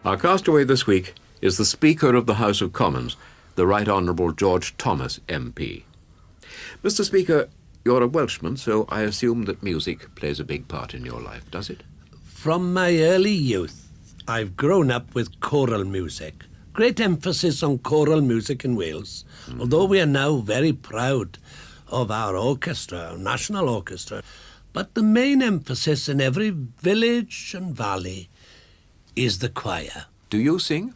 Our castaway this week is the Speaker of the House of Commons, the Right Honourable George Thomas MP. Mr. Speaker, you're a Welshman, so I assume that music plays a big part in your life, does it? From my early youth, I've grown up with choral music. Great emphasis on choral music in Wales, although we are now very proud of our orchestra, our national orchestra. But the main emphasis in every village and valley is the choir. Do you sing?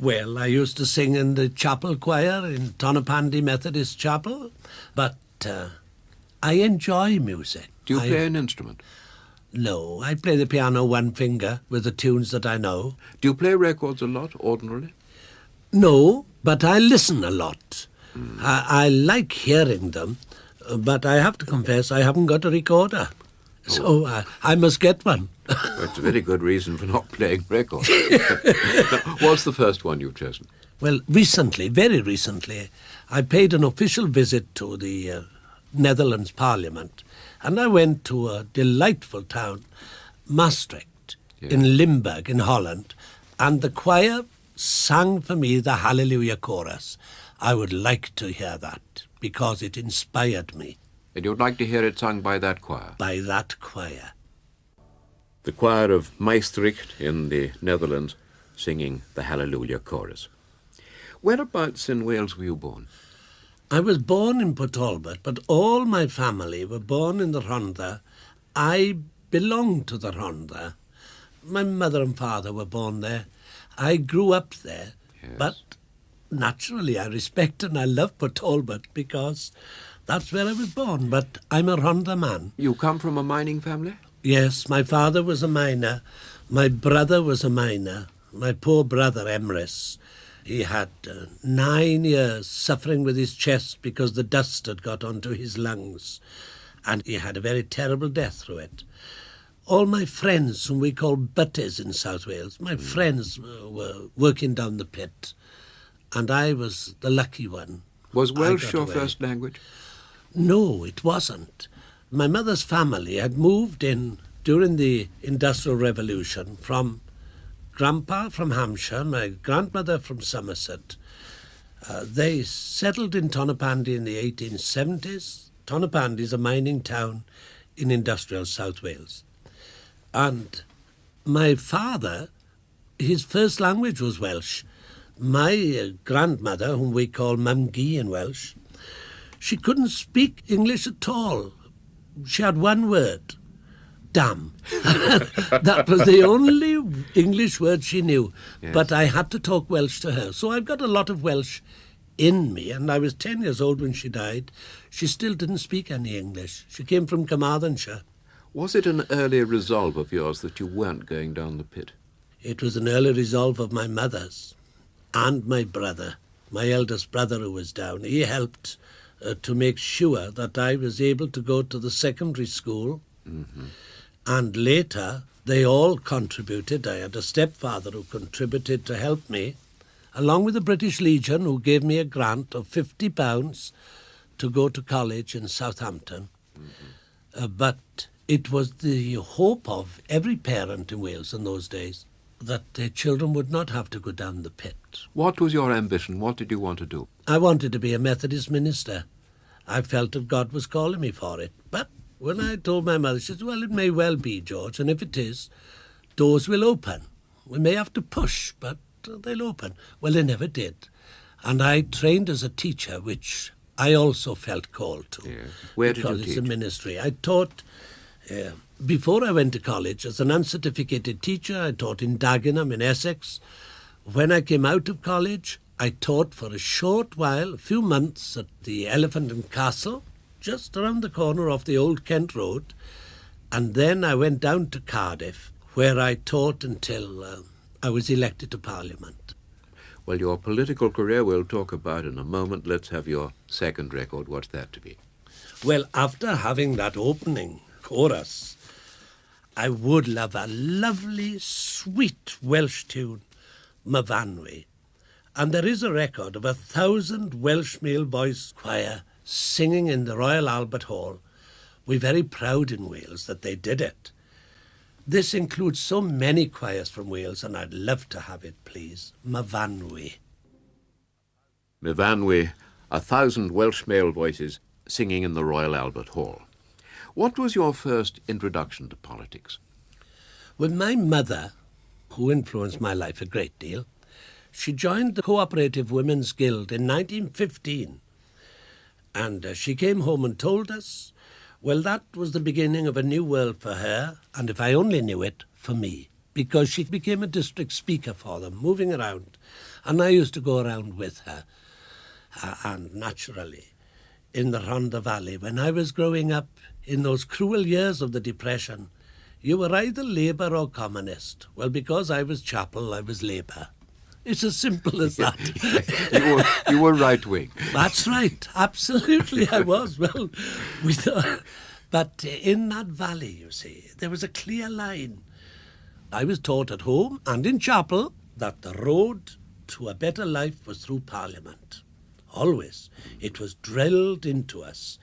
Well, I used to sing in the chapel choir in Tonopandi Methodist Chapel, but I enjoy music. Do you play an instrument? No, I play the piano one finger with the tunes that I know. Do you play records a lot, ordinarily? No, but I listen a lot. I like hearing them, but I have to confess I haven't got a recorder. So I must get one. Well, it's a very good reason for not playing records. What's the first one you've chosen? Well, recently, very recently, I paid an official visit to the Netherlands Parliament, and I went to a delightful town, Maastricht, in Limburg, in Holland, and the choir sang for me the Hallelujah Chorus. I would like to hear that, because it inspired me. And you'd like to hear it sung by that choir? By that choir. The choir of Maastricht in the Netherlands singing the Hallelujah Chorus. Whereabouts in Wales were you born? I was born in Port Talbot, but all my family were born in the Rhondda. I belong to the Rhondda. My mother and father were born there. I grew up there, but naturally I respect and I love Port Talbot because that's where I was born, but I'm a Rhondda man. You come from a mining family? Yes, my father was a miner. My brother was a miner. My poor brother, Emrys, he had 9 years suffering with his chest because the dust had got onto his lungs, and he had a very terrible death through it. All my friends, whom we call butties in South Wales, my friends were working down the pit, and I was the lucky one. Was Welsh your first language? No, it wasn't. My mother's family had moved in during the Industrial Revolution from Grandpa from Hampshire, my grandmother from Somerset. They settled in Tonopandi in the 1870s. Tonopandi is a mining town in industrial South Wales. And my father, his first language was Welsh. My grandmother, whom we call Mam Gi in Welsh, she couldn't speak English at all. She had one word, damn. That was the only English word she knew. Yes. But I had to talk Welsh to her. So I've got a lot of Welsh in me, and I was 10 years old when she died. She still didn't speak any English. She came from Carmarthenshire. Was it an early resolve of yours that you weren't going down the pit? It was an early resolve of my mother's and my brother, my eldest brother who was down. He helped to make sure that I was able to go to the secondary school. And later, they all contributed. I had a stepfather who contributed to help me, along with the British Legion, who gave me a grant of £50 to go to college in Southampton. But it was the hope of every parent in Wales in those days that their children would not have to go down the pit. What was your ambition? What did you want to do? I wanted to be a Methodist minister. I felt that God was calling me for it. But when I told my mother, she said, well, it may well be, George, and if it is, doors will open. We may have to push, but they'll open. Well, they never did. And I trained as a teacher, which I also felt called to. Yeah. Where did you teach? Because it's a ministry. I taught, before I went to college, as an uncertificated teacher, I taught in Dagenham in Essex. When I came out of college, I taught for a short while, a few months, at the Elephant and Castle, just around the corner off the Old Kent Road. And then I went down to Cardiff, where I taught until I was elected to Parliament. Well, your political career we'll talk about in a moment. Let's have your second record. What's that to be? Well, after having that opening chorus, I would love a lovely, sweet Welsh tune, Myfanwy. And there is a record of 1,000 Welsh male voice choir singing in the Royal Albert Hall. We're very proud in Wales that they did it. This includes so many choirs from Wales, and I'd love to have it, please. Myfanwy. Myfanwy, 1,000 Welsh male voices singing in the Royal Albert Hall. What was your first introduction to politics? Well, my mother, who influenced my life a great deal, she joined the Cooperative Women's Guild in 1915. And she came home and told us, well, that was the beginning of a new world for her, and if I only knew it, for me, because she became a district speaker for them, moving around, and I used to go around with her. And naturally, in the Rhondda Valley, when I was growing up in those cruel years of the Depression, you were either Labour or Communist. Well, because I was Chapel, I was Labour. It's as simple as that. You were right-wing. That's right. Absolutely, I was. Well, but in that valley, you see, there was a clear line. I was taught at home and in chapel that the road to a better life was through Parliament. Always. It was drilled into us.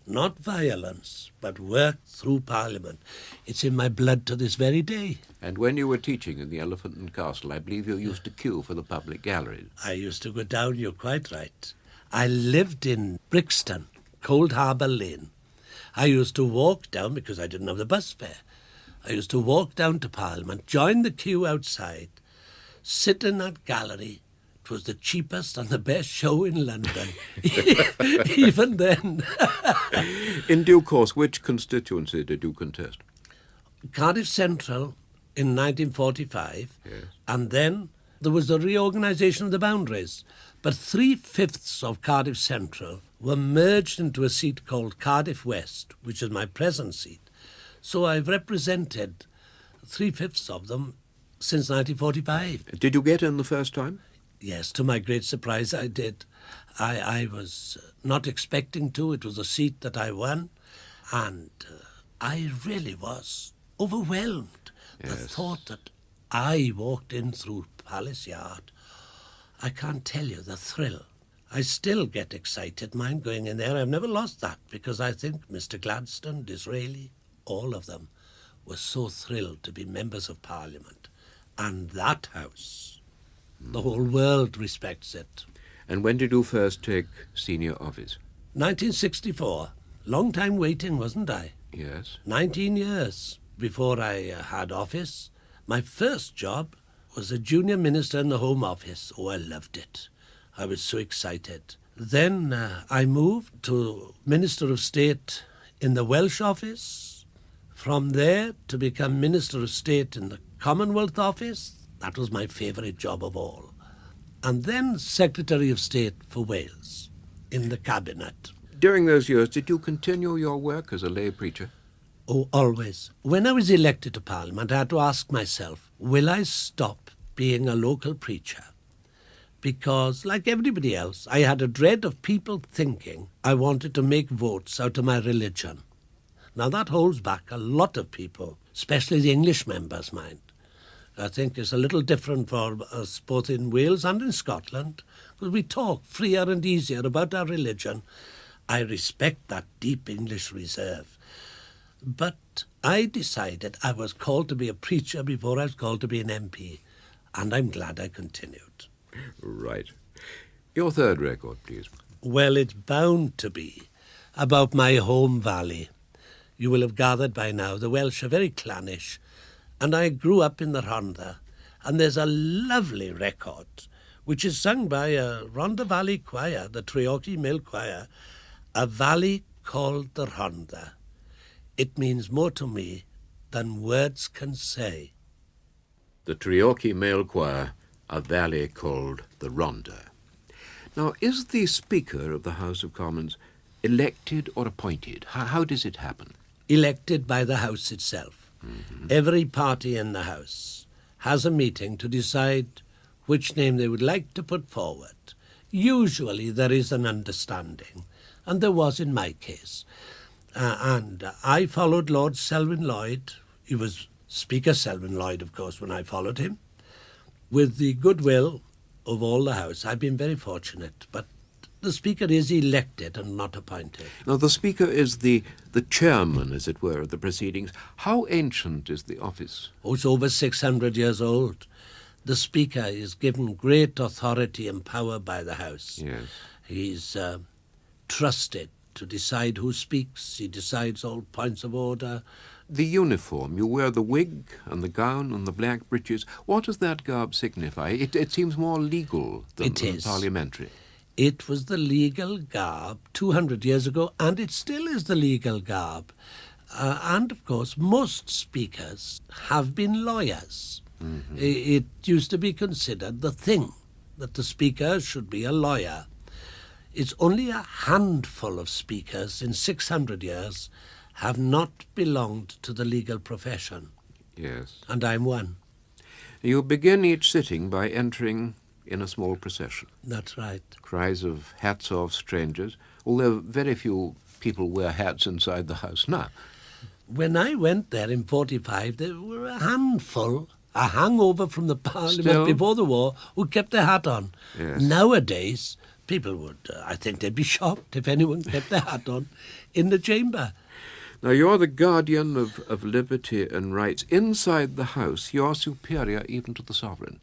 Not violence, but work through Parliament. It's in my blood to this very day. And when you were teaching in the Elephant and Castle, I believe you used to queue for the public galleries. I used to go down, you're quite right. I lived in Brixton, Cold Harbour Lane. I used to walk down, because I didn't have the bus fare. I used to walk down to Parliament, join the queue outside, sit in that gallery. It was the cheapest and the best show in London, even then. In due course, which constituency did you contest? Cardiff Central in 1945, Yes. and then there was the reorganisation of the boundaries. But 3/5 of Cardiff Central were merged into a seat called Cardiff West, which is my present seat. So I've represented 3/5 of them since 1945. Did you get in the first time? Yes, to my great surprise, I did. I was not expecting to. It was a seat that I won, and I really was overwhelmed. Yes. The thought that I walked in through Palace Yard, I can't tell you the thrill. I still get excited, mind going in there. I've never lost that, because I think Mr. Gladstone, Disraeli, all of them were so thrilled to be members of Parliament. And that house, the whole world respects it. And when did you first take senior office? 1964. Long time waiting, wasn't I? Yes. 19 years before I had office. My first job was a junior minister in the Home Office. Oh, I loved it. I was so excited. Then I moved to Minister of State in the Welsh Office. From there to become Minister of State in the Commonwealth Office. That was my favourite job of all. And then Secretary of State for Wales in the Cabinet. During those years, did you continue your work as a lay preacher? Oh, always. When I was elected to Parliament, I had to ask myself, will I stop being a local preacher? Because, like everybody else, I had a dread of people thinking I wanted to make votes out of my religion. Now, that holds back a lot of people, especially the English members' mind. I think it's a little different for us both in Wales and in Scotland, because we talk freer and easier about our religion. I respect that deep English reserve. But I decided I was called to be a preacher before I was called to be an MP, and I'm glad I continued. Right. Your third record, please. Well, it's bound to be about my home valley. You will have gathered by now the Welsh are very clannish, and I grew up in the Rhondda, and there's a lovely record which is sung by a Rhondda Valley choir, the Treorchy Male Choir, a valley called the Rhondda. It means more to me than words can say. The Treorchy Male Choir, a valley called the Rhondda. Now, is the Speaker of the House of Commons elected or appointed? How does it happen? Elected by the House itself. Mm-hmm. Every party in the House has a meeting to decide which name they would like to put forward. Usually there is an understanding, and there was in my case. And I followed Lord Selwyn Lloyd. He was Speaker Selwyn Lloyd, of course, when I followed him. With the goodwill of all the House, I've been very fortunate, but The Speaker is elected and not appointed. Now, the Speaker is the chairman, as it were, of the proceedings. How ancient is the office? Oh, it's over 600 years old. The Speaker is given great authority and power by the House. Yes. He's trusted to decide who speaks. He decides all points of order. The uniform, you wear the wig and the gown and the black breeches. What does that garb signify? It seems more legal than parliamentary. It was the legal garb 200 years ago, and it still is the legal garb. And, of course, most speakers have been lawyers. Mm-hmm. It used to be considered the thing that the Speaker should be a lawyer. It's only a handful of speakers in 600 years have not belonged to the legal profession. Yes. And I'm one. You begin each sitting by entering in a small procession. That's right. Cries of hats off strangers, although very few people wear hats inside the House now. When I went there in 45, there were a handful, a hangover from the Parliament Still? Before the war, who kept their hat on. Yes. Nowadays, people would, I think they'd be shocked if anyone kept their hat on in the chamber. Now, you're the guardian of liberty and rights. Inside the House, you're superior even to the sovereign.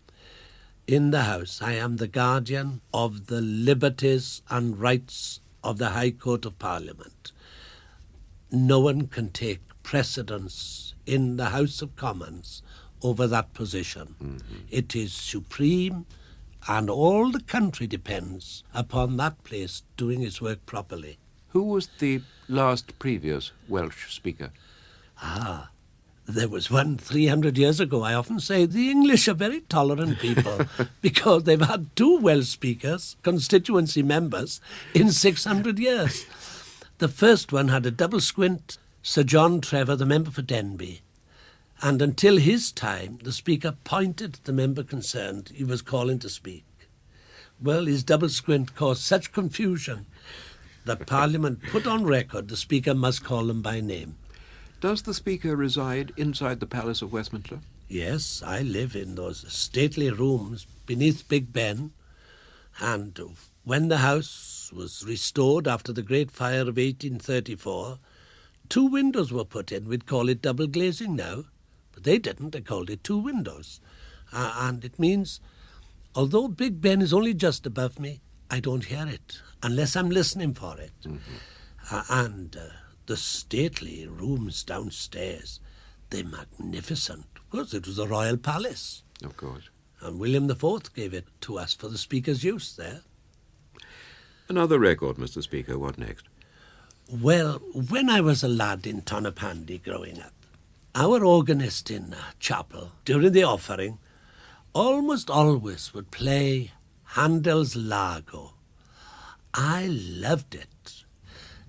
In the House, I am the guardian of the liberties and rights of the High Court of Parliament. No one can take precedence in the House of Commons over that position. Mm-hmm. It is supreme, and all the country depends upon that place doing its work properly. Who was the last previous Welsh Speaker? There was one 300 years ago. I often say the English are very tolerant people because they've had two Welsh speakers, constituency members, in 600 years. The first one had a double squint, Sir John Trevor, the member for Denbigh. And until his time, the Speaker pointed at the member concerned he was calling to speak. Well, his double squint caused such confusion that Parliament put on record the Speaker must call them by name. Does the Speaker reside inside the Palace of Westminster? Yes, I live in those stately rooms beneath Big Ben. And when the house was restored after the Great Fire of 1834, 2 windows were put in. We'd call it double glazing now. But they didn't. They called it 2 windows. And it means, although Big Ben is only just above me, I don't hear it unless I'm listening for it. Mm-hmm. The stately rooms downstairs, they're magnificent. Of course, it was a royal palace. Of course. And William IV gave it to us for the Speaker's use there. Another record, Mr. Speaker. What next? Well, when I was a lad in Tonopandi growing up, our organist in chapel, during the offering, almost always would play Handel's Largo. I loved it.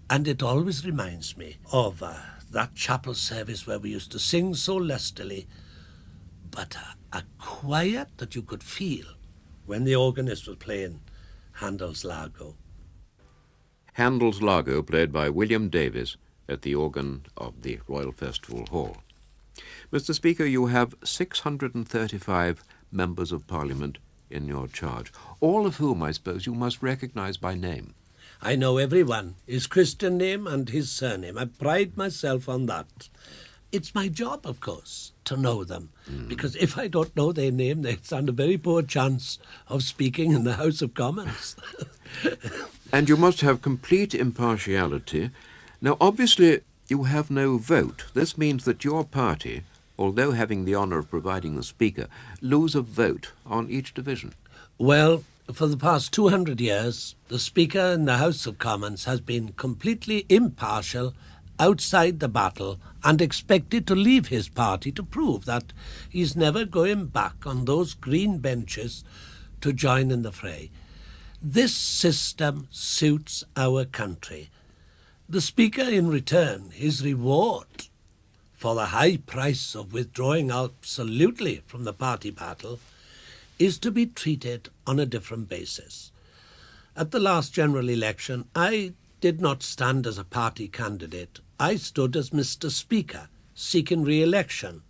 And it always reminds me of that chapel service where we used to sing so lustily, but a quiet that you could feel when the organist was playing Handel's Largo. Handel's Largo, played by William Davies at the organ of the Royal Festival Hall. Mr. Speaker, you have 635 members of Parliament in your charge, all of whom, I suppose, you must recognise by name. I know everyone, his Christian name and his surname. I pride myself on that. It's my job, of course, to know them, because if I don't know their name, they stand a very poor chance of speaking in the House of Commons. And you must have complete impartiality. Now, obviously, you have no vote. This means that your party, although having the honour of providing the Speaker, lose a vote on each division. Well, for the past 200 years, the Speaker in the House of Commons has been completely impartial outside the battle and expected to leave his party to prove that he's never going back on those green benches to join in the fray. This system suits our country. The Speaker, in return, his reward for the high price of withdrawing absolutely from the party battle is to be treated on a different basis. At the last general election, I did not stand as a party candidate. I stood as Mr. Speaker, seeking re-election.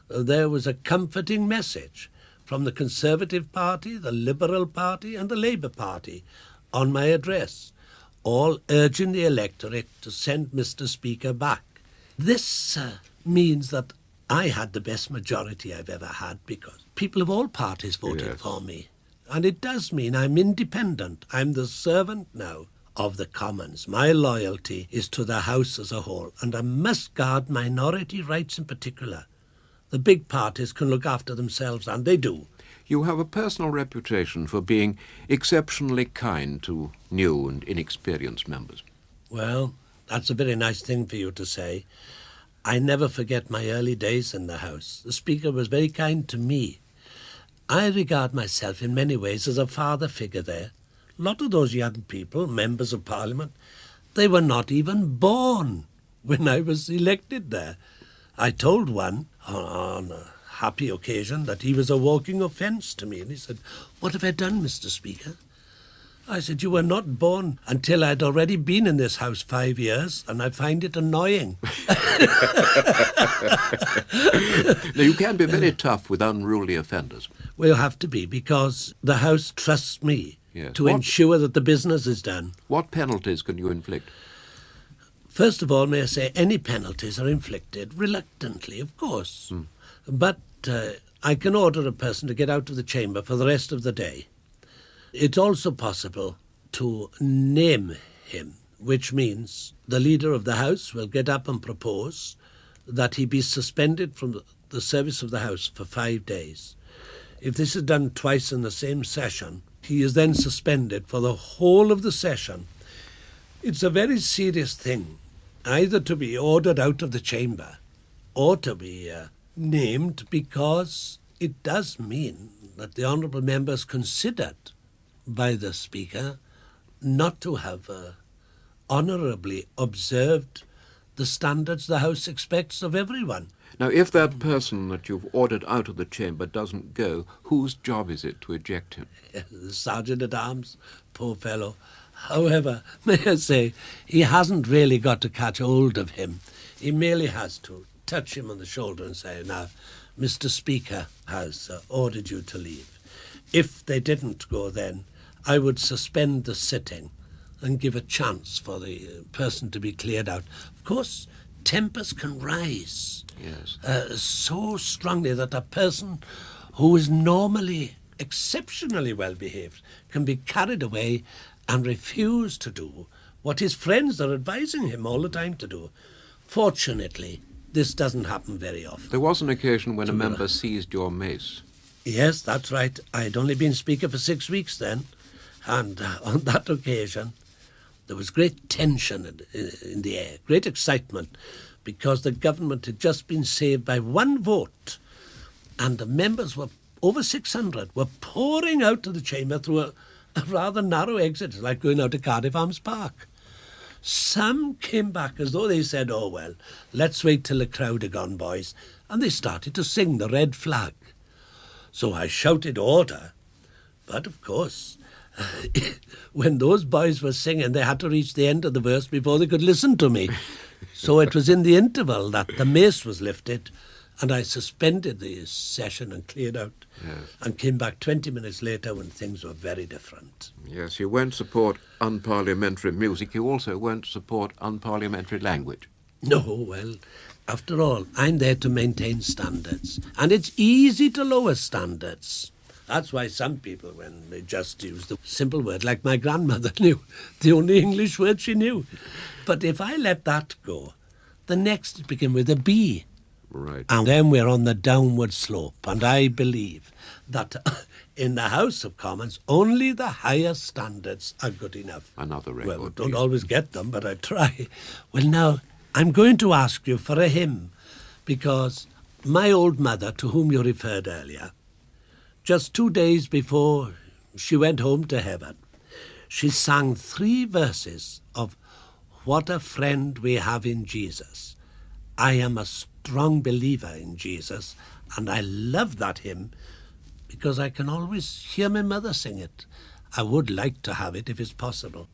There was a comforting message from the Conservative Party, the Liberal Party and the Labour Party on my address, all urging the electorate to send Mr. Speaker back. This means that I had the best majority I've ever had because people of all parties voted for me. And it does mean I'm independent. I'm the servant now of the Commons. My loyalty is to the House as a whole, and I must guard minority rights in particular. The big parties can look after themselves, and they do. You have a personal reputation for being exceptionally kind to new and inexperienced members. Well, that's a very nice thing for you to say. I never forget my early days in the House. The Speaker was very kind to me. I regard myself in many ways as a father figure there. A lot of those young people, members of Parliament, they were not even born when I was elected there. I told one on a happy occasion that he was a walking offence to me, and he said, "What have I done, Mr. Speaker?" I said, "You were not born until I'd already been in this house 5 years, and I find it annoying." Now, you can be very tough with unruly offenders. Well, you have to be, because the House trusts me to What- ensure that the business is done. What penalties can you inflict? First of all, may I say, any penalties are inflicted reluctantly, of course. But I can order a person to get out of the chamber for the rest of the day. It's also possible to name him, which means the leader of the House will get up and propose that he be suspended from the service of the House for 5 days. If this is done twice in the same session, he is then suspended for the whole of the session. It's a very serious thing, either to be ordered out of the chamber or to be named, because it does mean that the honourable members considered by the Speaker not to have honourably observed the standards the House expects of everyone. Now, if that person that you've ordered out of the chamber doesn't go, whose job is it to eject him? The Sergeant-at-Arms, poor fellow. However, may I say, he hasn't really got to catch hold of him. He merely has to touch him on the shoulder and say, "Now, Mr. Speaker has ordered you to leave." If they didn't go then, I would suspend the sitting and give a chance for the person to be cleared out. Of course, tempers can rise so strongly that a person who is normally exceptionally well behaved can be carried away and refuse to do what his friends are advising him all the time to do. Fortunately, this doesn't happen very often. There was an occasion when a member seized your mace. Yes, that's right. I'd only been Speaker for 6 weeks then, and on that occasion there was great tension in the air, great excitement, because the government had just been saved by one vote, and the members were over 600 were pouring out of the chamber through a rather narrow exit, like going out to Cardiff Arms Park. Some came back as though they said, "Oh, well, let's wait till the crowd are gone, boys," and they started to sing the red flag. So I shouted order, but of course, when those boys were singing, they had to reach the end of the verse before they could listen to me. So it was in the interval that the mace was lifted, and I suspended the session and cleared out, and came back 20 minutes later when things were very different. Yes, you won't support unparliamentary music. You also won't support unparliamentary language. No, well, after all, I'm there to maintain standards, and it's easy to lower standards. That's why some people, when they just use the simple word, like my grandmother knew, the only English word she knew. But if I let that go, the next begin with a B. Right. And then we're on the downward slope, and I believe that in the House of Commons, only the highest standards are good enough. Another record. Well, don't always get them, but I try. Well, now, I'm going to ask you for a hymn, because my old mother, to whom you referred earlier, just 2 days before she went home to heaven, she sang 3 verses of "What a Friend We Have in Jesus." I am a strong believer in Jesus, and I love that hymn because I can always hear my mother sing it. I would like to have it if it's possible.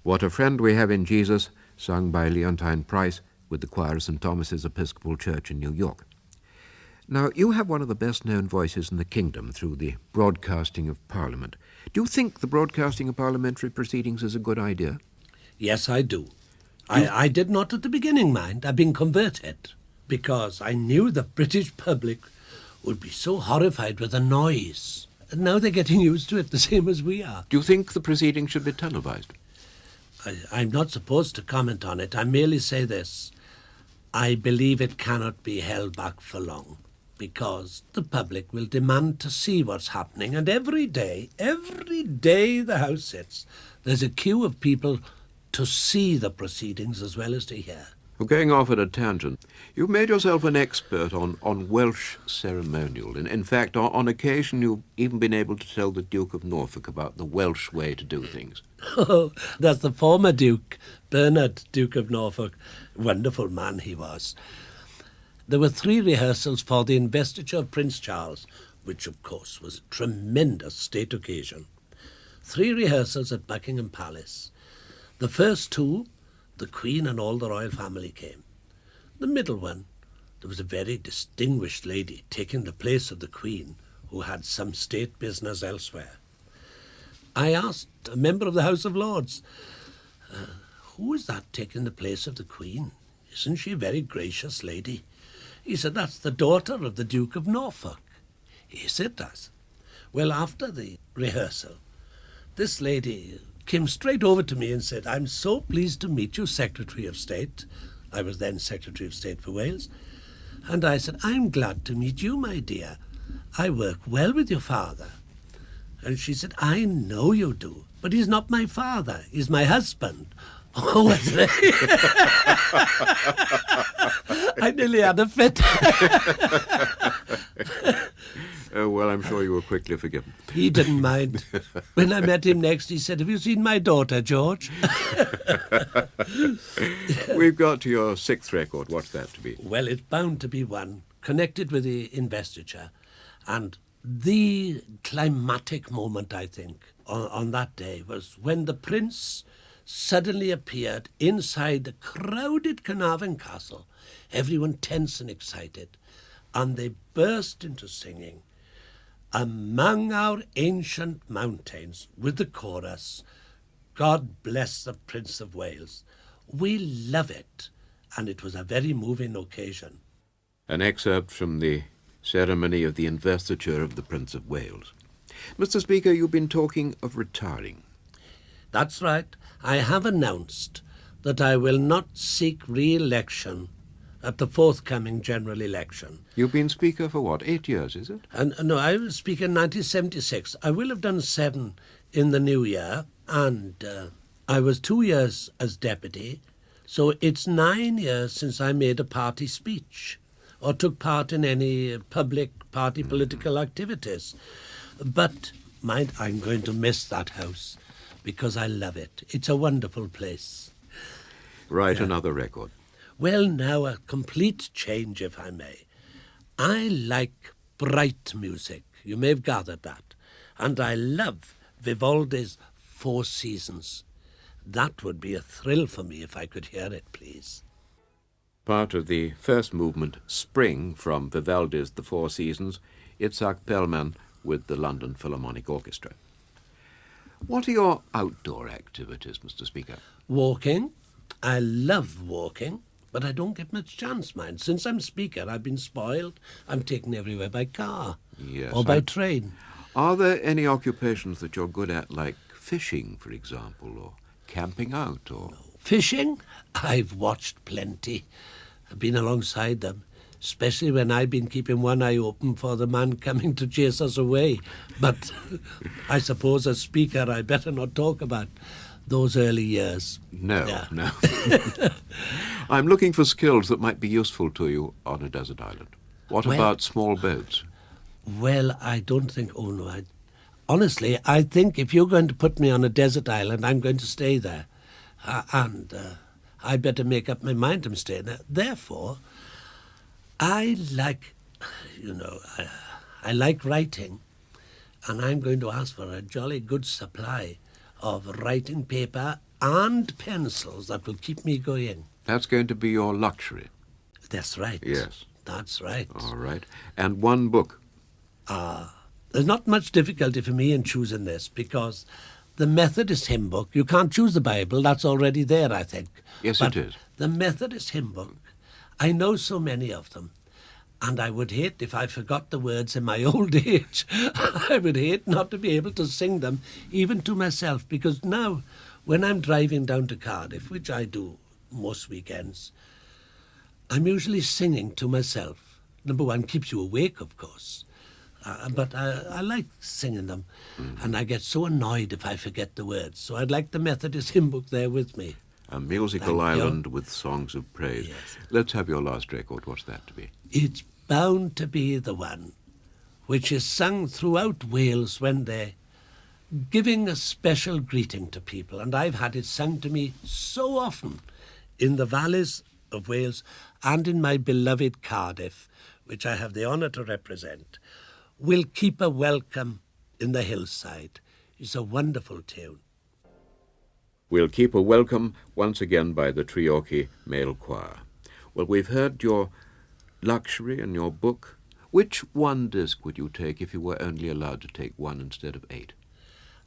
What a Friend We Have in Jesus, sung by Leontine Price with the choir of St. Thomas's Episcopal Church in New York. Now, you have one of the best-known voices in the kingdom through the broadcasting of Parliament. Do you think the broadcasting of parliamentary proceedings is a good idea? Yes, I do. I did not at the beginning mind. I've been converted because I knew the British public would be so horrified with the noise. And now they're getting used to it the same as we are. Do you think the proceedings should be televised? I'm not supposed to comment on it. I merely say this. I believe it cannot be held back for long because the public will demand to see what's happening. And every day the House sits, there's a queue of people to see the proceedings as well as to hear. Well, going off at a tangent, you've made yourself an expert on Welsh ceremonial. In fact, on occasion, you've even been able to tell the Duke of Norfolk about the Welsh way to do things. Oh, that's the former Duke, Bernard, Duke of Norfolk. Wonderful man he was. There were 3 rehearsals for the investiture of Prince Charles, which, of course, was a tremendous state occasion. 3 rehearsals at Buckingham Palace. The first 2, the Queen and all the royal family came. The middle one, there was a very distinguished lady taking the place of the Queen, who had some state business elsewhere. I asked a member of the House of Lords, who is that taking the place of the Queen? Isn't she a very gracious lady? He said, that's the daughter of the Duke of Norfolk. Yes, it does. Well, after the rehearsal, this lady came straight over to me and said, I'm so pleased to meet you, Secretary of State. I was then Secretary of State for Wales. And I said, I'm glad to meet you, my dear. I work well with your father. And she said, I know you do, but he's not my father. He's my husband. Oh, I nearly had a fit. Oh, well, I'm sure you were quickly forgiven. He didn't mind. When I met him next, he said, have you seen my daughter, George? We've got to your 6th record. What's that to be? Well, it's bound to be one, connected with the investiture. And the climatic moment, I think, on that day was when the Prince suddenly appeared inside the crowded Carnarvon Castle, everyone tense and excited, and they burst into singing, Among our ancient mountains, with the chorus, God bless the Prince of Wales. We love it, and it was a very moving occasion. An excerpt from the ceremony of the investiture of the Prince of Wales. Mr. Speaker, you've been talking of retiring. That's right. I have announced that I will not seek re-election at the forthcoming general election. You've been Speaker for what, 8 years, is it? No, I was Speaker in 1976. I will have done 7 in the new year, and I was 2 years as deputy, so it's 9 years since I made a party speech or took part in any public party political activities. But, mind, I'm going to miss that house because I love it. It's a wonderful place. Write another record. Well, now, a complete change, if I may. I like bright music. You may have gathered that. And I love Vivaldi's 4 Seasons. That would be a thrill for me if I could hear it, please. Part of the first movement, Spring, from Vivaldi's The 4 Seasons, Itzhak Perlman with the London Philharmonic Orchestra. What are your outdoor activities, Mr. Speaker? Walking. I love walking, but I don't get much chance, mind. Since I'm Speaker, I've been spoiled. I'm taken everywhere by car or by train. Are there any occupations that you're good at, like fishing, for example, or camping out? Or Fishing? I've watched plenty. I've been alongside them, especially when I've been keeping one eye open for the man coming to chase us away. But I suppose as Speaker, I better not talk about those early years. No. I'm looking for skills that might be useful to you on a desert island. What about small boats? Well, I don't think... honestly, I think if you're going to put me on a desert island, I'm going to stay there. And I better make up my mind I'm staying there. Therefore, I like, I like writing. And I'm going to ask for a jolly good supply of writing paper and pencils that will keep me going. That's going to be your luxury. That's right. Yes. That's right. All right. And one book. There's not much difficulty for me in choosing this because the Methodist hymn book, you can't choose the Bible, that's already there, I think. Yes, but it is. The Methodist hymn book, I know so many of them, and I would hate if I forgot the words in my old age. I would hate not to be able to sing them, even to myself, because now, when I'm driving down to Cardiff, which I do most weekends, I'm usually singing to myself. Number one, keeps you awake, of course. But I like singing them, and I get so annoyed if I forget the words. So I'd like the Methodist hymn book there with me. A musical island with songs of praise. Yes. Let's have your last record. What's that to be? It's bound to be the one which is sung throughout Wales when they're giving a special greeting to people. And I've had it sung to me so often in the valleys of Wales and in my beloved Cardiff, which I have the honour to represent. We'll keep a welcome in the hillside. It's a wonderful tune. We'll keep a welcome once again by the Treorchy Male Choir. Well, we've heard your luxury and your book. Which one disc would you take if you were only allowed to take one instead of 8?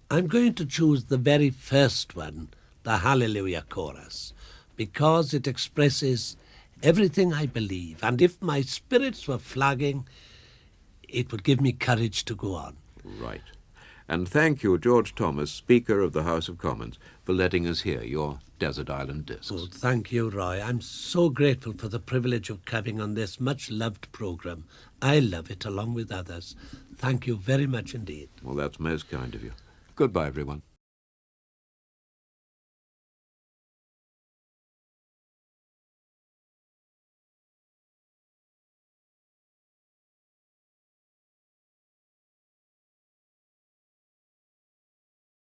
I'm going to choose the very first one, the Hallelujah Chorus, because it expresses everything I believe. And if my spirits were flagging, it would give me courage to go on. Right. And thank you, George Thomas, Speaker of the House of Commons, for letting us hear your Desert Island discs. Oh, thank you, Roy. I'm so grateful for the privilege of coming on this much-loved programme. I love it along with others. Thank you very much indeed. Well, that's most kind of you. Goodbye, everyone.